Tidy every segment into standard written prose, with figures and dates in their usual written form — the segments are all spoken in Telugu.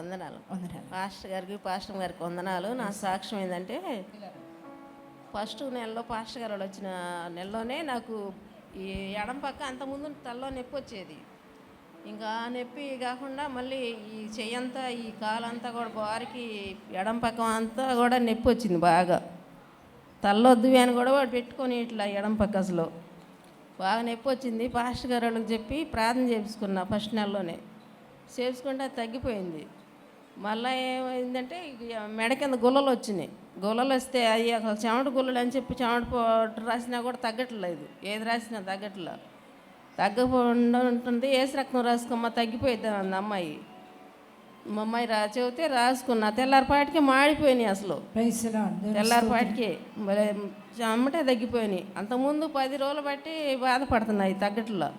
వందనాలు. పాస్టర్ గారికి వందనాలు. నా సాక్ష్యం ఏంటంటే, ఫస్ట్ నెలలో పాస్టర్ గారు వచ్చిన నెలలోనే నాకు ఈ ఎడం పక్క అంతకుముందు తలలో నొప్పి వచ్చేది. ఇంకా నొప్పి కాకుండా మళ్ళీ ఈ చెయ్యంతా ఈ కాలంతా కూడా వారికి ఎడం పక్క అంతా కూడా నొప్పి వచ్చింది బాగా. తల్లొద్దు అని కూడా వాడు పెట్టుకొని ఇట్లా ఎడం పక్క అసలు బాగా నొప్పి వచ్చింది. పాస్టర్ గారు వాళ్ళకి చెప్పి ప్రార్థన చేయించుకున్నా ఫస్ట్ నెలలోనే. చేసుకుంటే అది తగ్గిపోయింది. మళ్ళీ ఏమైందంటే మెడ కింద గుల్లలు వచ్చినాయి. గుల్లలు వస్తే అవి అసలు చెమట గుల్లలు అని చెప్పి చెమట పౌడర్ రాసినా కూడా తగ్గట్లేదు. ఏది రాసినా తగ్గట్లే. తగ్గకుండా ఉంటుంది. ఏసు రక్తం రాసుకోమ్మా తగ్గిపోయిద్ది అంది అమ్మాయి. మా అమ్మాయి చెబితే రాసుకున్నా. తెల్లారిపాటికి మాడిపోయినాయి అసలు. తెల్లారిపాటికి చెమటే తగ్గిపోయినాయి. అంతకుముందు 10 రోజులు బట్టి బాధపడుతున్నాయి తగ్గట్లో.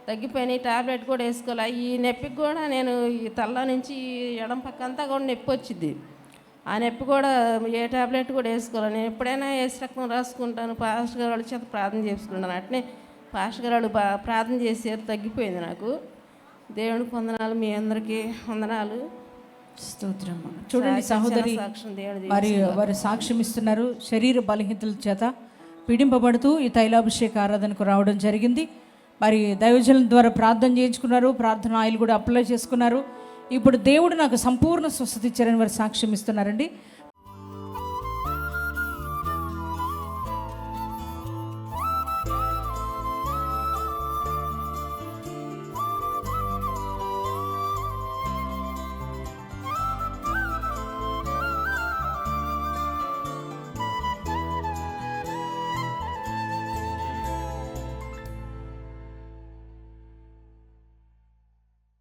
తగ్గిపోయినాయి. టాబ్లెట్ కూడా వేసుకోవాలి. ఈ నొప్పికి కూడా నేను ఈ తల్ల నుంచి ఎడం పక్క అంతా కూడా నొప్పి వచ్చింది. ఆ నొప్పి కూడా ఏ టాబ్లెట్ కూడా వేసుకోవాలి. నేను ఎప్పుడైనా ఏసు రక్తం రాసుకుంటాను. పాస్టర్ గారు వాళ్ళ చేత ప్రార్థన చేసుకుంటాను. అట్నే పాస్టర్ గారు వాళ్ళు ప్రార్థన చేసేది తగ్గిపోయింది నాకు. దేవునికి వందనాలు. మీ అందరికీ వందనాలు. స్తోత్రం. చూడండి సహోదరి, మరి వారు సాక్ష్యం ఇస్తున్నారు. శరీర బలహీనతల చేత పీడింపబడుతూ ఈ తైలాభిషేక ఆరాధనకు రావడం జరిగింది. మరి దైవజనుల ద్వారా ప్రార్థన చేయించుకున్నారు. ప్రార్థన ఆయిల్ కూడా అప్లై చేసుకున్నారు. ఇప్పుడు దేవుడు నాకు సంపూర్ణ స్వస్థత ఇచ్చారని వారు సాక్ష్యం ఇస్తున్నారండి.